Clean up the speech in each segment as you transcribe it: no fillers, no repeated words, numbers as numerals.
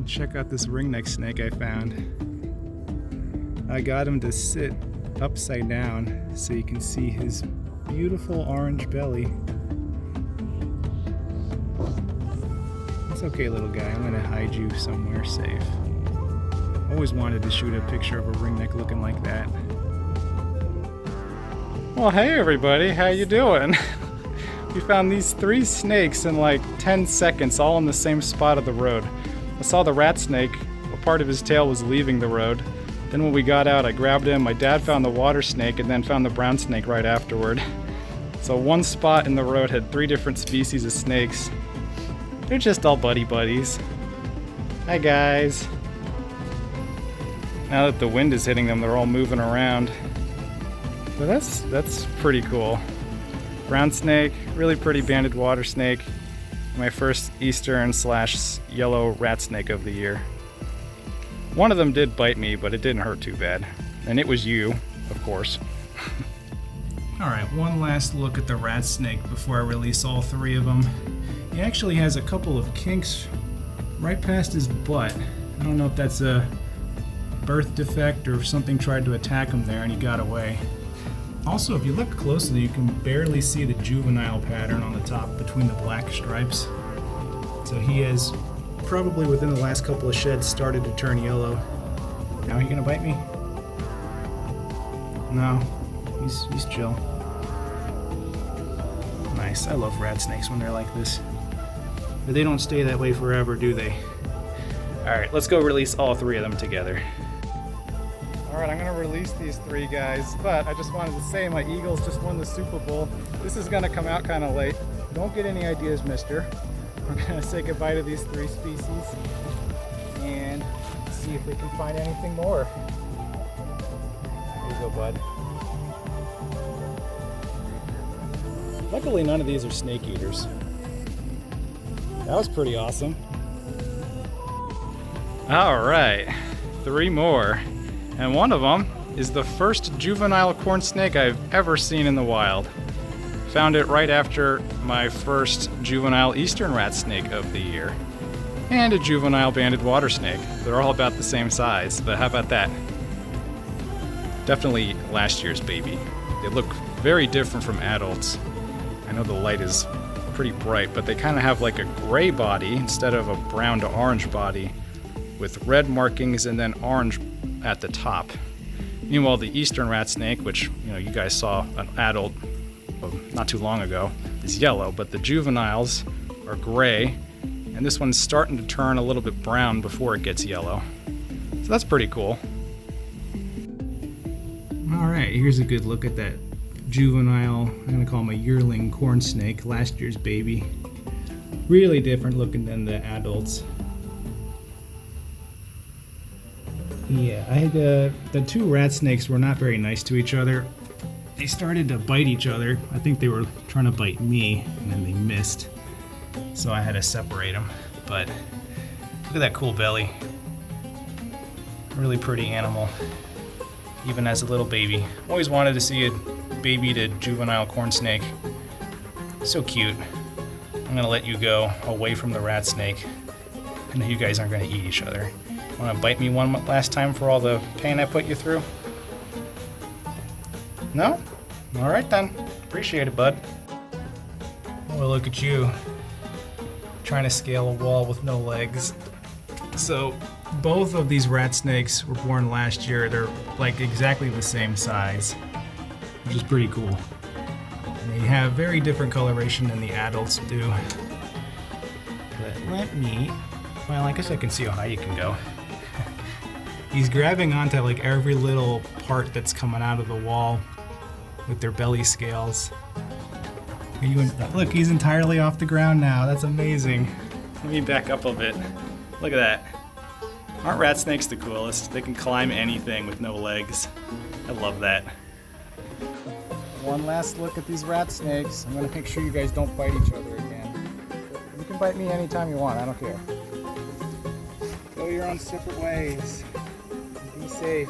check out this ringneck snake I found. I got him to sit upside down so you can see his beautiful orange belly. It's okay, little guy. I'm gonna hide you somewhere safe. Always wanted to shoot a picture of a ringneck looking like that. Well, hey everybody, how you doing? We found these 3 snakes in like 10 seconds, all in the same spot of the road. I saw the rat snake. A part of his tail was leaving the road. Then when we got out, I grabbed him. My dad found the water snake and then found the brown snake right afterward. So one spot in the road had 3 different species of snakes. They're just all buddies. Hi guys. Now that the wind is hitting them, they're all moving around. But that's pretty cool. Brown snake, really pretty banded water snake. My first eastern / yellow rat snake of the year. One of them did bite me, but it didn't hurt too bad. And it was you, of course. Alright, one last look at the rat snake before I release all 3 of them. He actually has a couple of kinks right past his butt. I don't know if that's a birth defect or if something tried to attack him there and he got away. Also, if you look closely, you can barely see the juvenile pattern on the top between the black stripes. So he has probably within the last couple of sheds started to turn yellow. Now are you gonna bite me? No, he's chill. Nice, I love rat snakes when they're like this. But they don't stay that way forever, do they? Alright, let's go release all 3 of them together. Alright, I'm going to release these 3 guys, but I just wanted to say my Eagles just won the Super Bowl. This is going to come out kind of late. Don't get any ideas, mister. We're going to say goodbye to these 3 species and see if we can find anything more. Here you go, bud. Luckily, none of these are snake eaters. That was pretty awesome. Alright, 3 more. And one of them is the first juvenile corn snake I've ever seen in the wild. Found it right after my first juvenile eastern rat snake of the year. And a juvenile banded water snake. They're all about the same size, but how about that? Definitely last year's baby. They look very different from adults. I know the light is pretty bright, but they kind of have like a gray body instead of a brown to orange body with red markings and then orange at the top. Meanwhile, the eastern rat snake, which you guys saw an adult not too long ago, is yellow, but the juveniles are gray, and this one's starting to turn a little bit brown before it gets yellow. So that's pretty cool. Alright, here's a good look at that juvenile, I'm going to call him a yearling corn snake, last year's baby. Really different looking than the adults. Yeah, I had the 2 rat snakes were not very nice to each other. They started to bite each other. I think they were trying to bite me, and then they missed. So I had to separate them. But look at that cool belly. Really pretty animal, even as a little baby. Always wanted to see a baby to juvenile corn snake. So cute. I'm gonna let you go away from the rat snake. I know you guys aren't gonna eat each other. Want to bite me one last time for all the pain I put you through? No? Alright then. Appreciate it, bud. Well, look at you. Trying to scale a wall with no legs. So, both of these rat snakes were born last year. They're like exactly the same size, which is pretty cool. And they have very different coloration than the adults do. But let me... Well, I guess I can see how high you can go. He's grabbing onto like every little part that's coming out of the wall with their belly scales. Look, he's entirely off the ground now. That's amazing. Let me back up a bit. Look at that. Aren't rat snakes the coolest? They can climb anything with no legs. I love that. One last look at these rat snakes. I'm gonna make sure you guys don't bite each other again. You can bite me anytime you want, I don't care. Go your own separate ways. Be safe.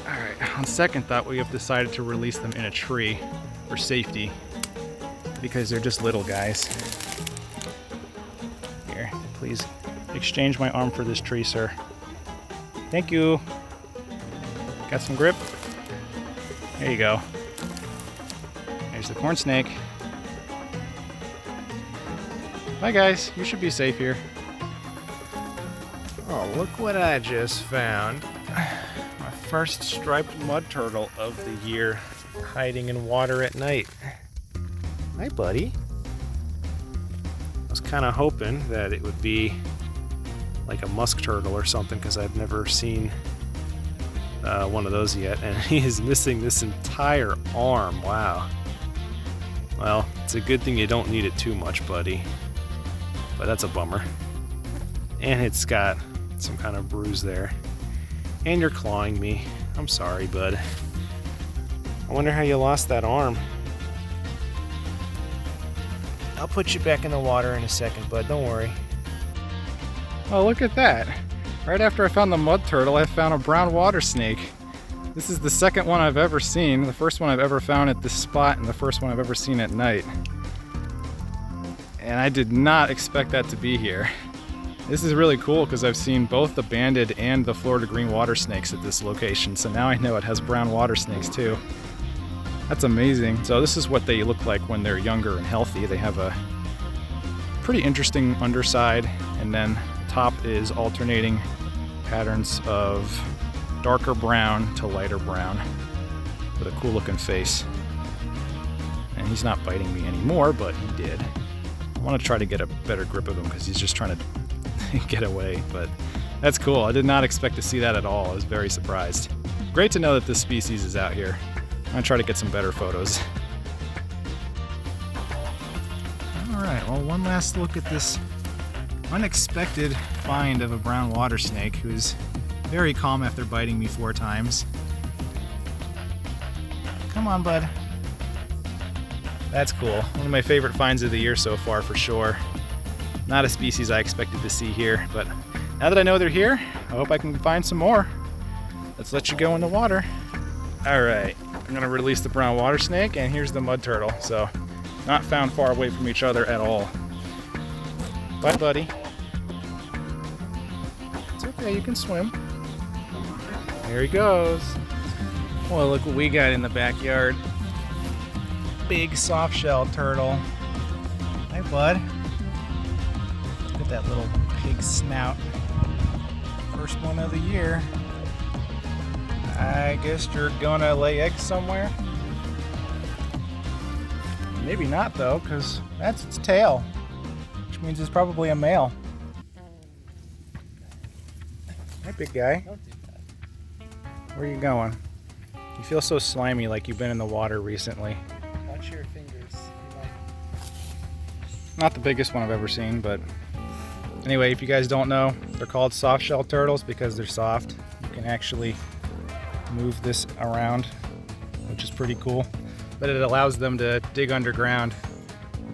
Alright, on second thought, we have decided to release them in a tree for safety because they're just little guys. Please exchange my arm for this tree, sir. Thank you. Got some grip? There you go. There's the corn snake. Bye guys, you should be safe here. Oh, look what I just found. My first striped mud turtle of the year, hiding in water at night. Hi, buddy. I was kind of hoping that it would be like a musk turtle or something, because I've never seen one of those yet, and he is missing this entire arm. Wow. Well, it's a good thing you don't need it too much, buddy. But that's a bummer. And it's got some kind of bruise there. And you're clawing me. I'm sorry, bud. I wonder how you lost that arm. I'll put you back in the water in a second, bud. Don't worry. Oh, look at that. Right after I found the mud turtle, I found a brown water snake. This is the second one I've ever seen. The first one I've ever found at this spot, and the first one I've ever seen at night. And I did not expect that to be here. This is really cool because I've seen both the banded and the Florida green water snakes at this location, so now I know it has brown water snakes too. That's amazing. So this is what they look like when they're younger and healthy. They have a pretty interesting underside, and then the top is alternating patterns of darker brown to lighter brown with a cool looking face. And he's not biting me anymore, but he did. I want to try to get a better grip of him because he's just trying to get away, but that's cool. I did not expect to see that at all. I was very surprised. Great to know that this species is out here. I'm gonna try to get some better photos. All right, well, one last look at this unexpected find of a brown water snake who's very calm after biting me 4 times. Come on, bud. That's cool. One of my favorite finds of the year so far, for sure. Not a species I expected to see here, but now that I know they're here, I hope I can find some more. Let's let you go in the water. All right, I'm gonna release the brown water snake, and here's the mud turtle. So, not found far away from each other at all. Bye, buddy. It's okay, you can swim. There he goes. Well, look what we got in the backyard. Big soft shell turtle. Hi, bud. Look at that little pig snout. First one of the year. I guess you're gonna lay eggs somewhere? Maybe not though, because that's its tail, which means it's probably a male. Hi, big guy. Don't do that. Where are you going? You feel so slimy, like you've been in the water recently. Watch your fingers. Not the biggest one I've ever seen, but anyway, if you guys don't know, they're called soft shell turtles because they're soft. You can actually move this around, which is pretty cool, but it allows them to dig underground.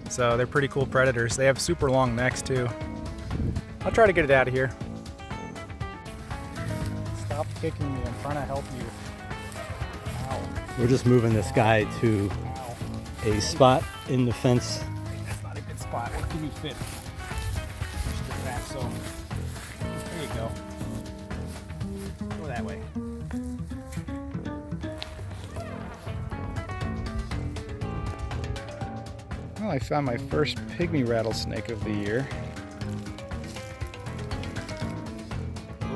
So they're pretty cool predators. They have super long necks too. I'll try to get it out of here. Stop kicking me, I'm trying to help you. Ow. We're just moving this guy to Ow. a spot in the fence. That's not a good spot. Where can you fit? Just the fat, so there you go. Go that way. Well, I found my first pygmy rattlesnake of the year.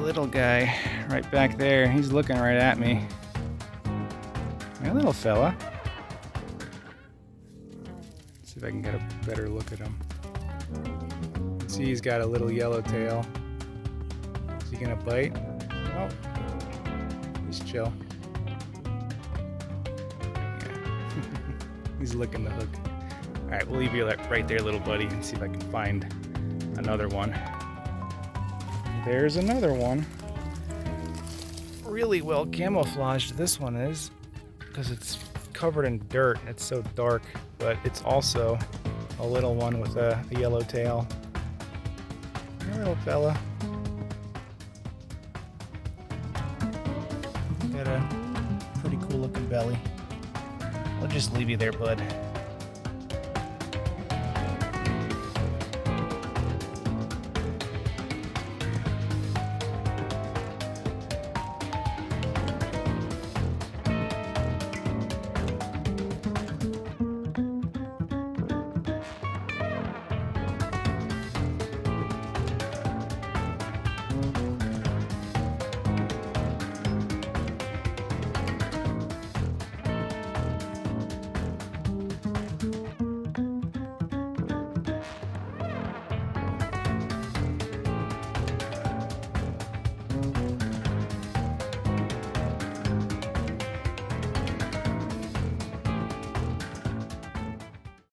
Little guy right back there. He's looking right at me. My little fella. Let's see if I can get a better look at him. See, he's got a little yellow tail. Is he gonna bite? Oh, he's chill. Yeah. He's licking the hook. All right, we'll leave you right there, little buddy, and see if I can find another one. There's another one. Really well camouflaged this one is, because it's covered in dirt. It's so dark, but it's also a little one with a yellow tail. Hey, little fella. Got a pretty cool looking belly. I'll just leave you there, bud.